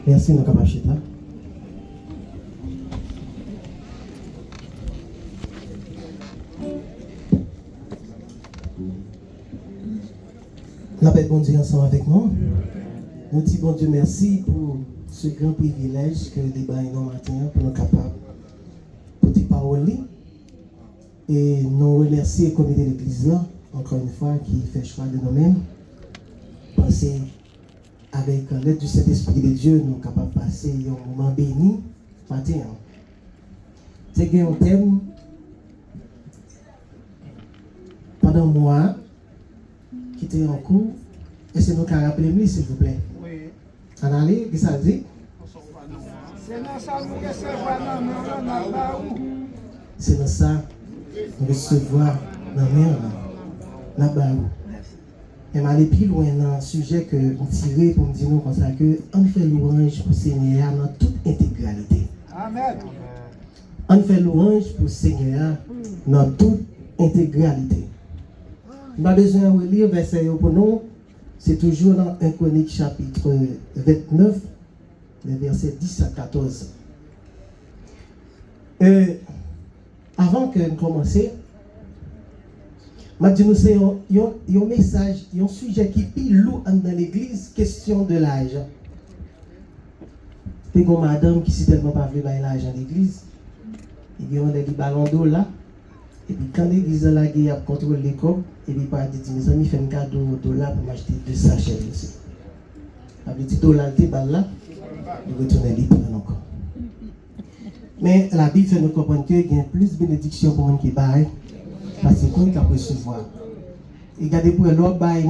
Merci, nous sommes chita. Nous avons bon Dieu ensemble avec nous. Nous disons bon Dieu merci pour ce grand privilège que le débat est matin pour nous capables de tes paroles. Et nous remercions le comité de l'église là, encore une fois, qui fait choix de nous-mêmes. Penser avec l'aide du Saint-Esprit de Dieu, nous sommes capables de passer un moment béni matin. C'est un thème pendant un mois qui était en cours. Est-ce que nous pouvons rappeler, s'il vous plaît? Oui. En allez, qu'est-ce que ça dit? C'est dans ça nous recevons C'est dans ça nous recevoir dans la barre. Et je vais aller plus loin dans le sujet que vous tirez pour me dire nous comme ça que on fait louange pour le Seigneur dans toute intégralité. Amen. On fait louange pour le Seigneur dans toute intégralité. On a besoin de lire verset pour nous. C'est toujours dans 1 Chronique chapitre 29, les versets 10 à 14. Avant que nous commencions, je vais dire c'est un message, un sujet qui est lourd dans l'église, question de l'âge. C'est comme madame qui s'est tellement pas voulu l'âge dans l'église. Il y a des ballons d'eau là. Et puis quand l'église là, il y a contrôle les corps, et puis il dit mes amis, fais un cadeau $, pour m'acheter 2 sachets aussi. Il dit $, là, il retourne libre encore. Mais la Bible fait nous comprendre qu'il y a plus de bénédictions pour les gens qui baillent, parce que c'est qu'on peut recevoir. Et regardez pour l'autre bail,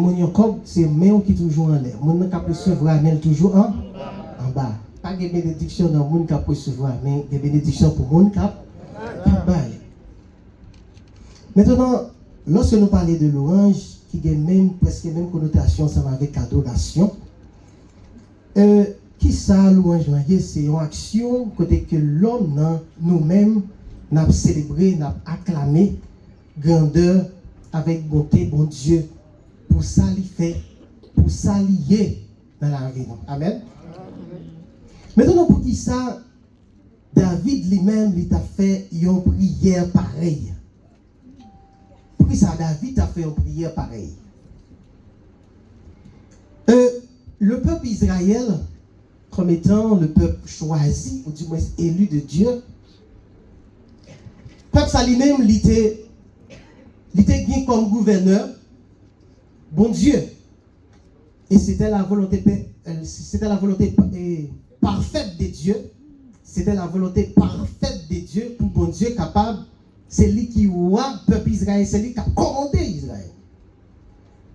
c'est même qui toujours en l'air. Mon qui peut recevoir, mais toujours en bas. Pas de bénédiction dans le monde qui peut recevoir, mais des bénédictions pour le monde qui baille. Maintenant, lorsque nous parlons de louange, qui a presque même connotation avec adoration, qui ça louange là, c'est une action côté que l'homme nous-mêmes n'a célébré, n'a acclamé grandeur avec bonté, bon Dieu, pour ça il fait, pour ça lier dans la vie. Amen. Maintenant, pour qui ça, David lui-même, il a fait une prière pareille. Pour qui ça, David a fait une prière pareille. Le peuple Israël, comme étant le peuple choisi, ou du moins élu de Dieu, le peuple ça lui-même, il était comme gouverneur, bon Dieu. Et c'était la volonté parfaite de Dieu. C'était la volonté parfaite de Dieu pour bon Dieu capable. C'est lui qui roi le peuple Israël, c'est lui qui a commandé Israël.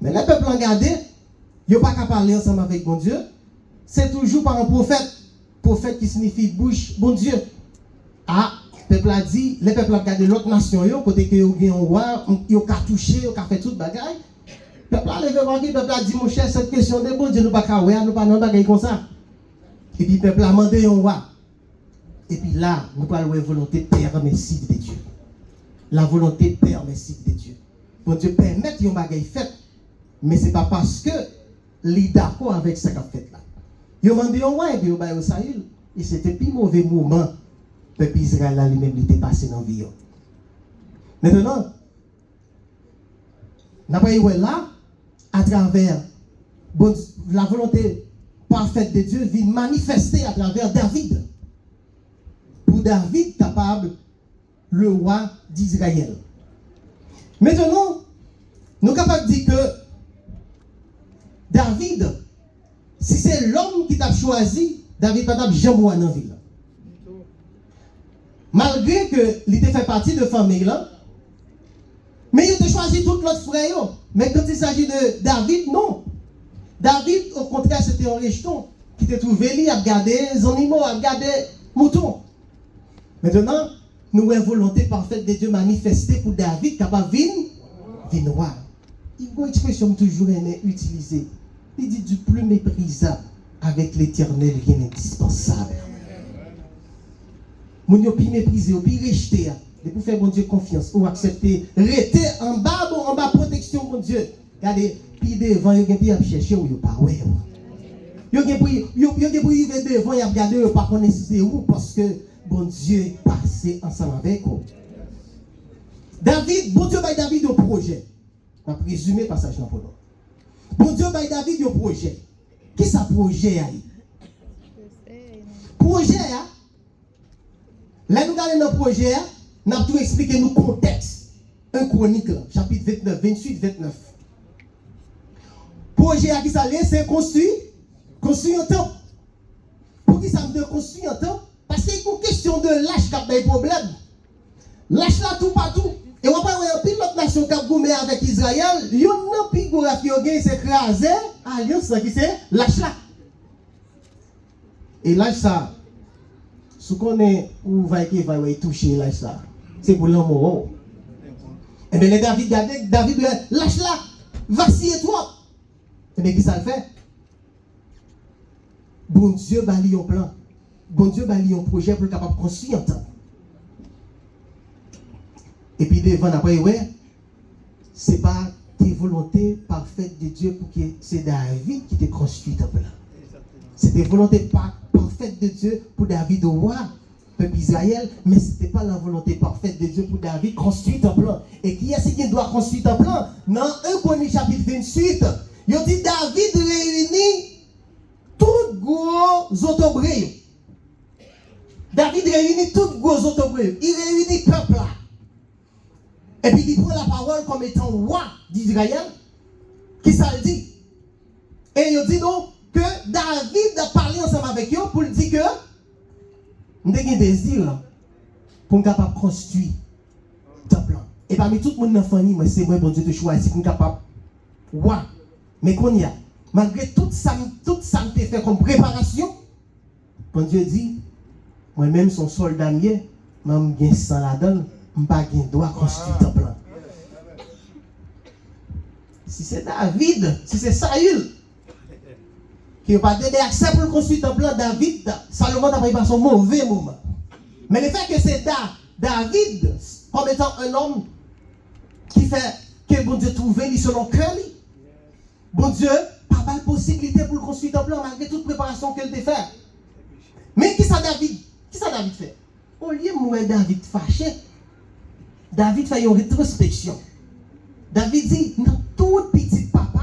Mais le peuple en gardé, il n'a pas qu'à parler ensemble avec bon Dieu. C'est toujours par un prophète. Prophète qui signifie bouche, bon Dieu. Ah, le peuple a dit, le peuple a regardé l'autre nation, côté que il y a un roi, il a touché, il a fait toute bagaille. Le peuple a levé le peuple a dit, mon cher, cette question de bon Dieu, nous ne pouvons pas nous pas dans bagaille comme ça. Et puis le peuple a demandé un roi. Et puis là, nous parlons de la volonté permissive de Dieu. La volonté permissive de Dieu. Bon Dieu permet qu'il y ait un bagaille fait, mais ce n'est pas parce que il est d'accord avec ce qu'il a fait là. Il a demandé un roi et puis il a dit au Sahel. Et c'était le plus mauvais moment. Le peuple Israël lui-même était passé dans la vie. Maintenant, nous voyons là, à travers la volonté parfaite de Dieu, vient manifester à travers David. Pour David, capable, le roi d'Israël. Maintenant, nous sommes capables de dire que David, si c'est l'homme qui t'a choisi, David n'a pas jamais dans la ville. Malgré qu'il était fait partie de la famille là, mais il a choisi tout l'autre frère. Mais quand il s'agit de David, non. David, au contraire, c'était un rejeton qui était trouvé, il a gardé les animaux, a gardé les moutons. Maintenant, nous avons volonté parfaite de Dieu manifestée pour David, capable de venir roi. Il y a une expression toujours utilisée. Il dit du plus méprisable avec l'éternel, rien d'indispensable. Mon yo pi méprisé, yo pi rejeté. De pour faire bon Dieu confiance ou accepter, rester en bas protection mon Dieu. Regardez, puis devant yo gen pi a chercher ou yo pas ouais. Yo gen pour arriver devant y regarder yo pas connaître c'est où parce que bon Dieu est passé ensemble avec vous. David, bon Dieu bail David un projet. On va résumer le passage dans pendant. Bon Dieu bail David un projet. Qui ça projet a? Projet a. Là nous regardons notre projet, nous avons tout expliqué nous contexte. Un chronique chapitre 29, 28, 29. Projet à qui ça l'est, c'est construire un temple. Pour qui ça me dit construire un temple? Parce qu'il y a une question de lâche qui a des problèmes. Lâche là tout partout. Et on va voir un pilote nation qui a gommé avec Israël. Il y a un pigoura qui a écrasé. Alliance qui c'est lâche là. Et lâche ça. Ce qu'on est, où va toucher lâche ça. C'est pour l'amour. Et bien les David, lâche là. Vacille toi. Et bien qui ça le fait? Bon Dieu bali un plan. Bon Dieu bali un projet pour être capable de construire un temple. Et puis devant après, ouais, c'est pas tes volontés parfaites de Dieu pour que c'est David qui t'a construit le temple. C'est des volontés parfaites de Dieu pour David au roi, peuple Israël, mais ce n'était pas la volonté parfaite de Dieu pour David construire le temple. Et qui est-ce qui doit construire le temple? Dans 1 Chronique chapitre 28, il dit David réunit tous gros autobrés. David réunit tous gros autobrés. Il réunit le peuple là. Et puis il prend la parole comme étant roi d'Israël. Qui ça le dit? Et il dit donc que David a parlé ensemble avec eux pour lui dire que nous avons un désir pour nous capable de construire le temple. Et parmi tout le monde dans la famille, c'est moi, bon Dieu, te choisi pour nous capable de roi. Mais qu'on y a, malgré tout ça que fait comme préparation, bon Dieu dit, moi-même, son soldat mien, même bien sans la donne, je n'ai pas de droit à construire le temple. Si c'est David, si c'est Saül, qui n'a pas donné accès pour construire le temple, David, Salomon n'a pas son mauvais moment. Mais le fait que c'est David, comme étant un homme qui fait que bon Dieu trouve selon cœur, bon Dieu, pas mal de possibilités pour construire le temple malgré toute préparation qu'elle a fait. Mais qui ça David? Qui ça David fait? Au lieu de mourir David fâché, David fait une rétrospection. David dit, dans toute petite papa,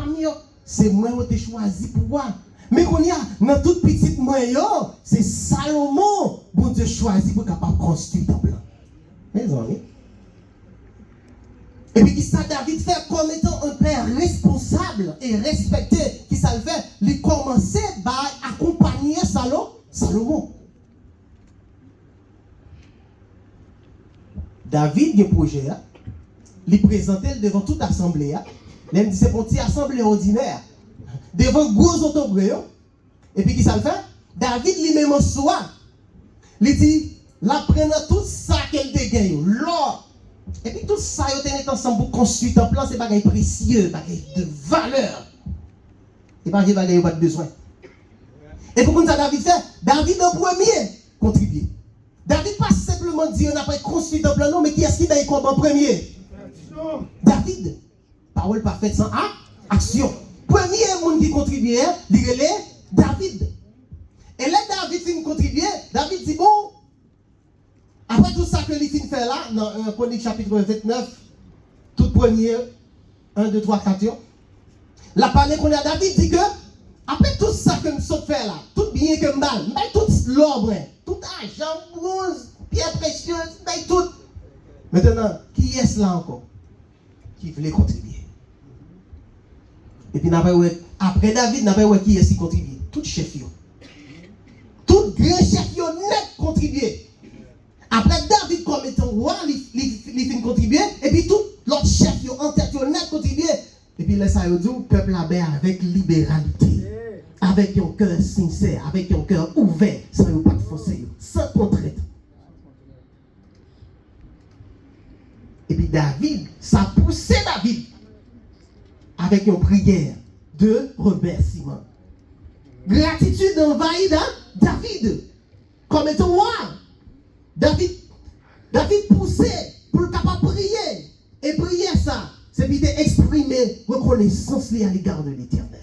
c'est moi qui ai choisi pour moi. Mais qu'on y a, dans toute petite moi, c'est Salomon bon Dieu choisi pour capable construire le temple. Mes amis. Et puis, qui ça David fait comme étant un père responsable et respecté, qui ça le fait, il commençait par accompagner Salomon. David, il y a un projet, il présentait devant toute assemblée. Il dit c'est pour une assemblée ordinaire, devant gros autobrés. Et puis, qui ça le fait? David, lui-même en soi, il dit, la prenant tout ça qu'elle dégaine, l'or. Et puis tout ça, ils ont ensemble pour construire un plan, c'est pas précieux, de valeur. Et pas de pas de besoin. Et pourquoi ça David fait? David en premier contribuer. David pas simplement dit on n'a pas construit un plan, non, mais qui est-ce qui va y comme en premier? David. Parole parfaite sans action. Premier monde qui contribue, il est David. Et là, David finit contribuer, David dit bon. Après tout ça que les filles fait là, dans Chronique chapitre 29, tout premier, 1, 2, 3, 4, la parole qu'on a David dit que, après tout ça que nous sommes fait là, tout bien que mal, mais tout l'or, tout argent, bronze, pierre précieuse, mais tout. Maintenant, qui est-ce là encore qui voulait contribuer? Et puis après David, n'a pas qui est-ce qui contribue? Tout chef, tout grand chef net contribuer. Après David comme étant roi, il finit contribuer, et puis tout l'autre chef en tête, il net contribué. Et puis là, ça veut dire, le peuple a avec libéralité, avec un cœur sincère, avec un cœur ouvert, sans pas de forcer, sans contrainte. Et puis David, ça poussait David avec une prière de remerciement. Gratitude envahit David comme étant roi. David poussait pour le capable de prier. Et prier ça, c'est pour exprimer reconnaissance à l'égard de l'Éternel.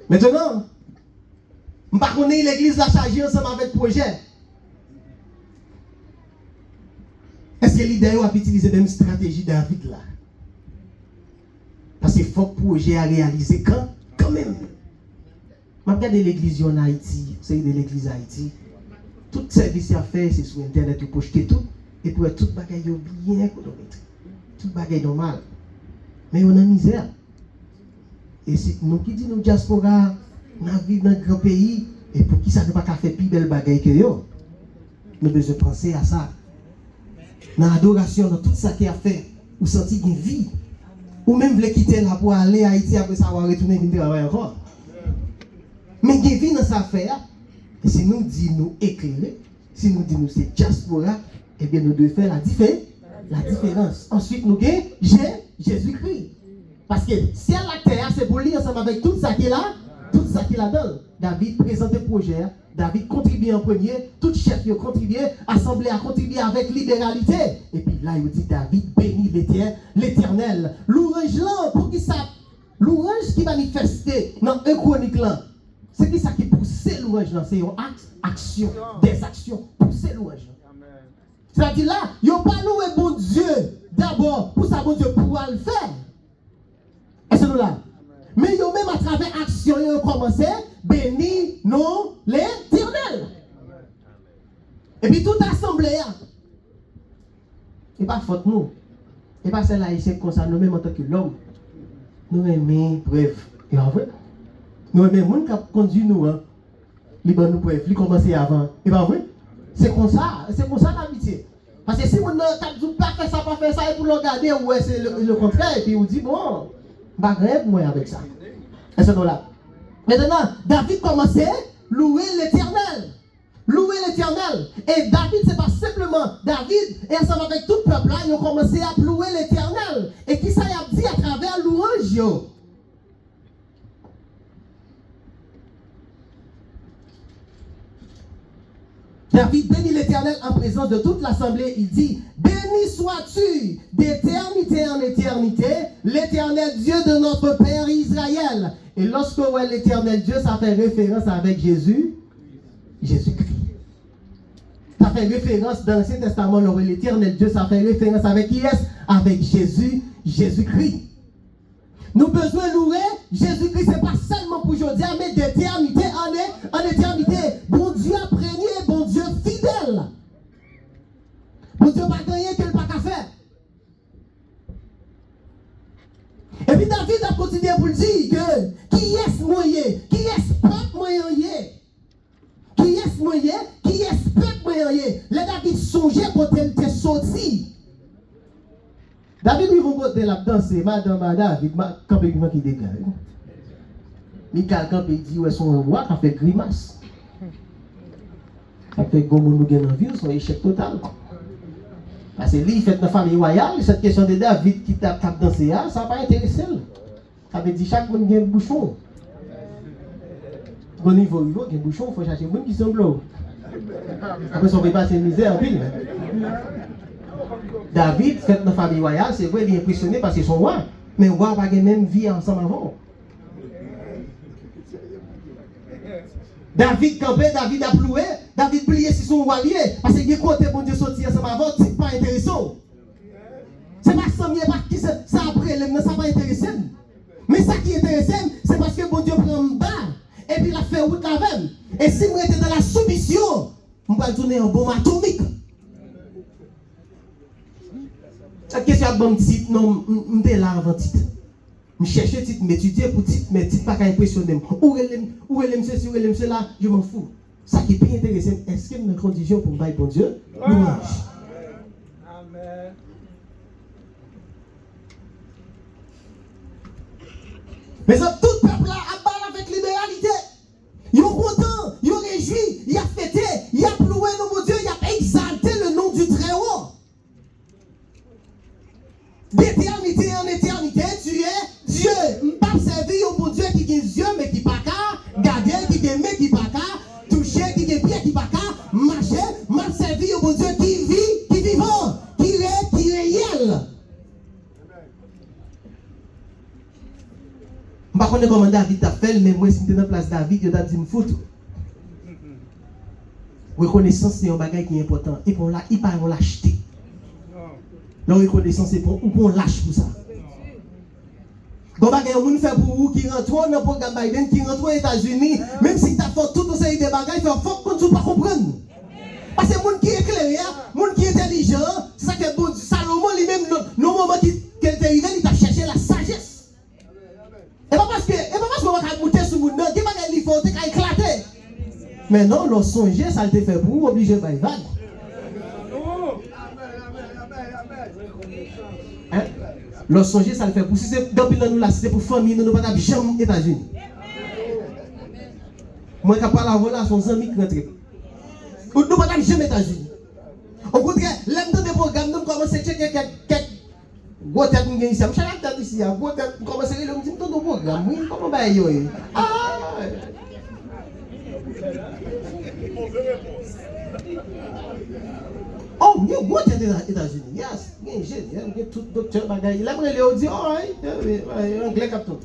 Maintenant, je ne sais pas l'église la chargée ensemble avec le projet. Est-ce que l'idée a utilisé la même stratégie David là? Parce qu'il faut que le projet a réalisé quand même. Je regarde l'église en Haïti, c'est de l'église Haïti. Tout service à faire, c'est sur Internet, vous pouvez tout. Et pour tout le bagage bien chronométré. Tout le bagage normal. Mais on a misère. Et si nous qui disons, nous diaspora, nous vivons dans un grand pays, et pour qui ça ne pas faire plus belle bagaille que yo? Nous devons penser à ça. Dans l'adoration, dans tout ça qu'il a fait, ou sentir une vie. Ou même voulez quitter là pour aller à Haïti après ça, avoir retourné venir travailler encore. Mais il y a une vie dans sa affaire. Et si nous disons nous éclairer, si nous disons c'est diaspora, eh bien nous devons faire la différence. Ensuite, nous avons Jésus-Christ. Parce que si la terre, c'est pour lui ensemble avec tout ça qu'il a, tout ça qu'il a donné. David présente le projet, David contribue en premier, tout chef a contribué, l'assemblée a contribué avec libéralité. Et puis là, il dit David bénit l'Éternel. L'ouvrage là, pour qui ça? L'ouvrage qui manifesté dans un chronique là. C'est qui ça qui pousse l'ouvrage là? C'est une action, des actions, pousser l'ouvrage. C'est-à-dire là, il n'y a pas loué bon Dieu d'abord pour ça bon Dieu pouvoir le faire. Est-ce que là? Mais il y a même à travers action, il a commencé, béni nous l'Éternel. Et puis toute assemblée, et pas faute nous, et pas celle-là, c'est comme ça, nous même en tant que l'homme, nous aimons preuve. Et en vrai, nous aimons les gens qui conduit nous, les bonnes preuves, ils commencent avant. Et pas vrai? C'est comme ça l'amitié. Parce que si on ne dit pas faire ça, et pour le regarder, ouais, c'est le contraire, et puis on dit, bon, pas grave, moi, avec ça. Et c'est là. Maintenant, David commençait à louer l'Éternel. Louer l'Éternel. Et David, c'est pas simplement David, et ensemble avec tout le peuple, là, ils ont commencé à louer l'Éternel. Et qui ça a dit à travers louange? David bénit l'Éternel en présence de toute l'assemblée. Il dit, béni sois-tu d'éternité en éternité, l'Éternel Dieu de notre Père Israël. Et lorsque on voit l'Éternel Dieu, ça fait référence avec Jésus-Christ. Ça fait référence dans l'Ancien Testament, l'Éternel Dieu, ça fait référence avec qui est-ce? Avec Jésus-Christ. Nous besoin louer Jésus-Christ, ce n'est pas seulement pour aujourd'hui, mais d'éternité en éternité. Bon Dieu imprégné, bon Dieu fidèle. Bon Dieu pas gagné qu'il pas qu'à faire. Et puis David a continué pour dire que qui est-ce moyen, qui est-ce peuple moyen, qui est-ce moyen, qui est-ce peuple moyen. Les David songeait quand elle était sorti. David lui vont côté la danser, madame David, quand il qui dégage. Michael quand il dit ouais son roi qui fait grimace. Ça fait comme nous gagnons en ville, son échec total. Parce que lui, il fait une famille royale, cette question de David qui tape danser, ça n'a pas intéressé. Ça veut dire chaque monde a un bouchon. Au niveau, il y a un bouchon, il faut chercher un monde qui semble. Après, on ne peut pas se misère en ville. David fait une famille royale, c'est vrai, il est impressionné parce qu'ils sont rois. Mais on voit pas la même vie ensemble avant. David campait, David a ploué, David plié sur son roi lié. Parce qu'il y a côté bon Dieu sorti ensemble avant, c'est pas intéressant. C'est pas ça, qui ça après, ça pas intéressant. Mais ça qui est intéressant, c'est parce que bon Dieu prend un bas et puis il a fait route la même. Et si vous êtes dans la soumission, on va tourner un bombe atomique. Cette question a bon titre, non, je suis là avant titre. Je cherche titre, m'étudier pour titre, mais titre pas qu'à impressionner. Où est ceci, où est cela, je m'en fous. Ça qui est plus intéressant, est-ce qu'il y a une condition pour me bailler pour Dieu? Louange. Amen. Mais ça, tout le peuple là a parlé avec libéralité. Ils sont contents, ils sont réjouis, ils ont fêté, ils ont loué le mon Dieu, ils ont exalté le nom du Très-Haut. D'éternité en éternité, tu es Dieu. Je ne peux pas servir au bon Dieu qui est Dieu, mais qui n'est pas qu'à garder, qui est mais qui n'est pas qu'à toucher, qui est pied, qui n'est pas qu'à marcher. Je peux servir au bon Dieu qui vit, qui est vivant, qui est réel. Je ne peux Par contre, comment David t'a fait, mais moi, si je suis dans la place David, je t'ai dit me foutre. Reconnaissance, c'est un bagage qui est important. Et pour là, il pas on l'acheter. La reconnaissance, c'est pour on lâche pour ça. Bon, bagage, on fait pour vous qui rentre dans le programme Biden, qui rentre aux États-Unis, même si tu as fait tout ça, des bagages, il faut qu'on ne pas comprendre. Parce que les gens qui est éclairé, les gens qui est intelligent, c'est ça que bon, Salomon lui-même, nos moments qu'il était arrivé, il a cherché la sagesse. Et pas parce qu'on va monter sur le monde, il faut éclater. Mais non, le songer, ça te fait pour vous, obligé de faire vague. Hein? Le songer, ça le fait pour. Si c'est depuis nous là, c'est pour famille, nous ne pas jamais aux États-Unis. Moi, je parle avant là, son ami qui rentre. Nous ne pas jamais aux États-Unis. Au contraire, l'un des programmes, nous commençons à checker quelques. Gros tête, nous ici. Je suis là, ici. Gros tête, nous commençons à dire, nous disons tout le programme. Oui, comment va y ah! Oh, you go to the États-Unis. Yes, il y a tout docteur bagaille. Il aimerait les dire, oh, anglais capteur.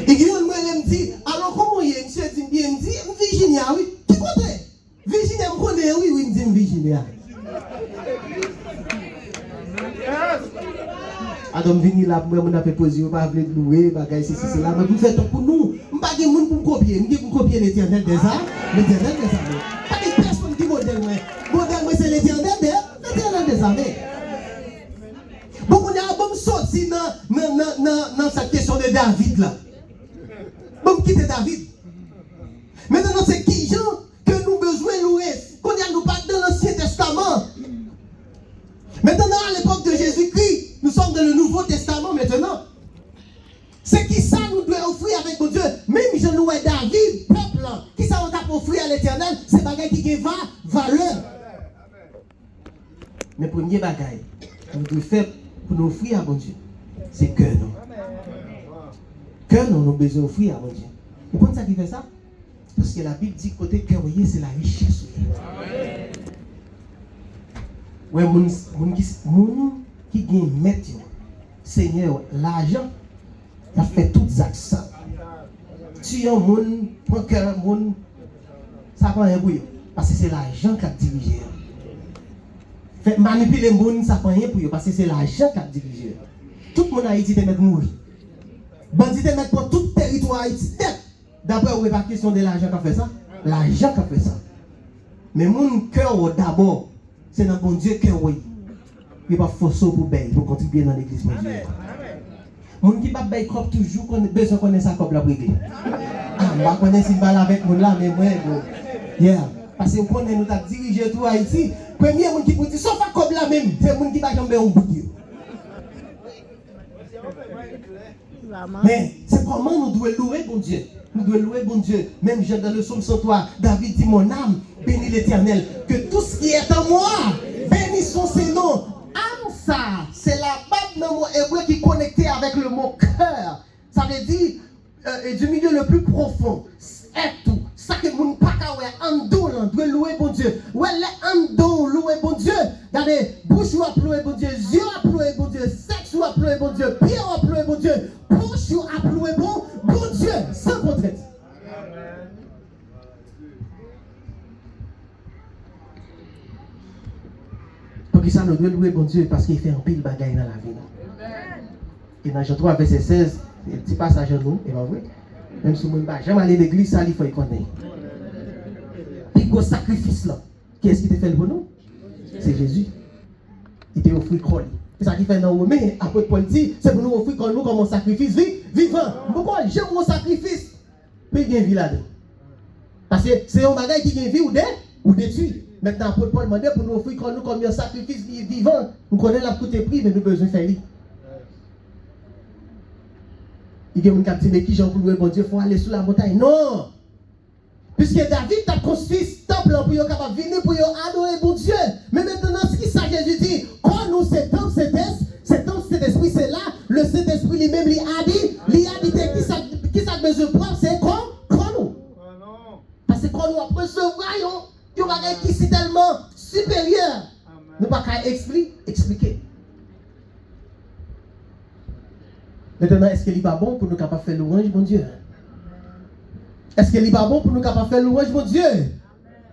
Et il me dit, alors comment il y a monsieur dit, il me dit, Virginia, oui. Qui connaît? Virginia me connaît, oui, il me dit Virginia. Adam vini là pour moi fait poser pas veut louer bagaille c'est là mais vous faites pour nous pas de monde pour copier nous pour copier l'Éternel des arts l'Éternel des armées pas de personne qui modèle moi c'est l'Éternel des armées beaucoup n'a pas sorti dans cette question de David là bon quitter David maintenant c'est qui gens que nous besoin louer qu'on y a nous pas dans l'Ancien Testament. Maintenant, à l'époque de Jésus-Christ, nous sommes dans le Nouveau Testament maintenant. C'est qui ça nous doit offrir avec mon Dieu. Même je nous ai David, peuple, qui ça on t'a offrir à l'Éternel, c'est bagaille qui va valeur. Mais premier bagaille, nous devons faire pour nous offrir à mon Dieu, c'est cœur non. Cœur non, nous avons besoin d'offrir à mon Dieu. Vous comprenez ça qui fait ça? Parce que la Bible dit que côté cœur, c'est la richesse. Ouais, moun qui gagne mettre Seigneur l'argent, il a fait toutes les actions. Tu es un moun, prend cœur moun, ça prend un bouillon parce que c'est l'argent qui a dirigé. Fait manipuler moun, ça prend rien pour eux parce que c'est l'argent qui a dirigé. Tout le monde a Haïti te mettre mourir. Bandit te mettre pour tout territoire Haïti. D'après vous, pas question de l'argent qui a fait ça. L'argent qui a fait ça. Mais mon cœur d'abord. C'est dans bon Dieu que oui. Il n'y a pas force pour payer, pour contribuer dans l'église de Dieu. Mon qui ne paye pas toujours, qu'on a besoin de connaître ça comme la privé. Ah, je ne connais pas avec mon là, mais moi, yeah. Parce que vous connaissez, nous avons dirigé tout Haïti. Premier monde qui peut dire, sauf à comme là même, c'est le monde qui va tomber au bout. Mais c'est comment nous devons louer bon Dieu. Nous devons louer bon Dieu. Même dans le psaume 103, David dit, mon âme, bénis l'Éternel. Que tout ce qui est en moi, bénissons ses noms. Âme, ça, c'est la Bible dans le mot hébreu qui est connecté avec le mot cœur. Ça veut dire, du milieu le plus profond, est tout. Ça que mon paka ouais, ando là, doit louer bon Dieu. Ouais, les ando louer bon Dieu. Regardez, bouche ou a louer bon Dieu, yeux a louer bon Dieu, sexe ou a louer bon Dieu, pied ou a louer bon Dieu, bouche ou a louer bon Dieu, sans contrainte. Pour qui ça nous doit louer bon Dieu parce qu'il fait un pile bagaille dans la vie. Et dans Jean 3, verset 16, il dit passage à nous, et pas vrai. Même si on ne va jamais aller à l'église, ça, il faut y connaître. Puis, gros sacrifice là, qui est-ce qui te fait pour nous? C'est Jésus. Il t'a offert quoi? C'est ça qui fait dans Romains, après Paul dit, c'est pour nous offrir comme nous comme un sacrifice vivant. Pourquoi j'aime mon sacrifice? Puis il y a une vie là-dedans. Parce que c'est un bagage qui vient vie ou détruit. Maintenant, Paul demandait pour nous offrir comme nous comme un sacrifice vivant. Nous connaissons la coûte prix, mais nous avons besoin de faire. Il y a des gens qui disent, mais qui j'en voulais, bon Dieu, il faut aller sous la montagne. Non! Puisque David a construit ce temple pour qu'il capable de venir pour adorer bon Dieu. Mais maintenant, ce qui ça Jésus dit, quand nous, cet temple, cet esprit, c'est là, le Saint-Esprit lui-même, lui a dit, qui ça besoin de prendre, c'est quand nous. Parce que quand nous recevrons, il y a un bagage qui est tellement supérieur. Nous ne pouvons pas qu'à expliquer. Maintenant, est-ce qu'il n'est pas bon pour nous capables de faire louange, mon Dieu? Est-ce qu'il n'est pas bon pour nous capables de faire louange, mon Dieu?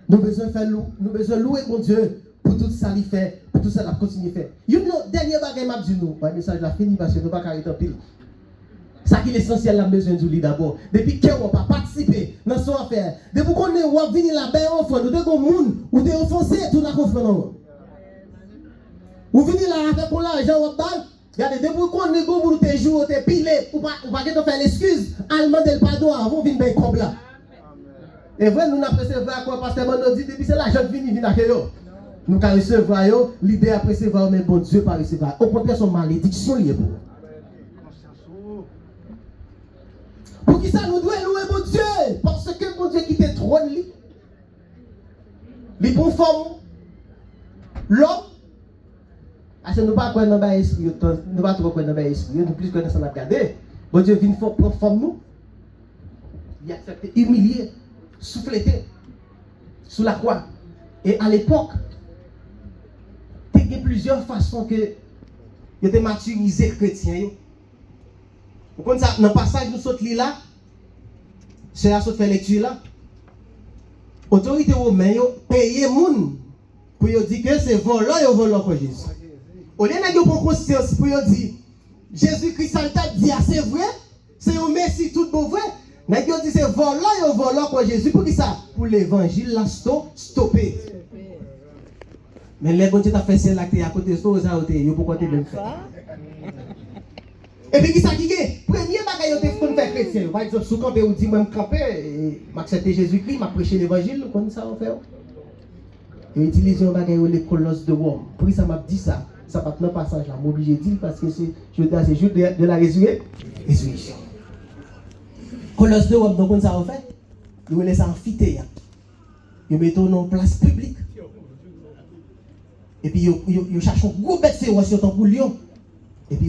Nous besoin louer, mon Dieu, pour tout ça qu'il fait, pour tout ça qu'il continue à faire. Dernier bagage, m'a dit nous, le message l'a fini parce que nous ne pouvons pas arrêter en pile. Ça qui est l'essentiel, la besoin du lit d'abord. Depuis qu'on n'a pas participé dans son affaire, depuis qu'on est venu là-bas, enfant, nous devons monde, ou des offensés, tout n'a qu'on fait non. Ou venir là avec l'argent, ou balle. Regardez, depuis qu'on est go, nous te joué, te pilé, ou pas faire l'excuse, allemand de pardon avant de venir comme là. Et vrai, nous n'avons pas recevoir quoi, parce que nous dit, depuis c'est l'argent qui vient à yo. Nous avons recevoir l'idée à recevoir, mais bon Dieu pas recevoir. Au contraire, son malédiction liée pour. Pour qui ça nous doit louer mon Dieu? Parce que mon Dieu qui te trône, les bons formes, l'homme, parce que nous ne pas prendre dans l'esprit, nous ne pas trop prendre dans l'esprit, nous plus connaissons la garder. Bon Dieu vient prendre forme nous, il a accepté, humilié, souffleté, sous la croix. Et à l'époque, il y a plusieurs façons que il était maturisé chrétien. Vous comprenez ça? Dans le passage, nous sommes là, c'est là que nous fait lecture là. Autorité romaine paye les gens pour dire que c'est volant pour Jésus. Au lieu de prendre conscience pour dire Jésus-Christ t'a dit c'est vrai, c'est un merci tout beau vrai. Nous dit c'est volant pour Jésus. Pour qui ça? Pour l'évangile là stopper. Mais les bon Dieu t'a fait celle là qui est à côté de toi, pourquoi tu le faire? Et puis qui ça qui est? Premier bagage que tu fais chrétien. Par exemple, sous camper ou dit moi me camper, m'accepter Jésus-Christ, m'a prêcher l'évangile, comme ça on fait. Et utiliser un bagage les colosses de Rome. Pour ça m'a dit ça. Ça pas dans passage là, m'obligé de dire parce que c'est jour de la résurrection. Colosse de Rome, donc comme ça on fait. Nous laissons amphithéâtre. Nous mettons en place publique. Et puis nous cherchons gros bête féroce sur ton pour lion.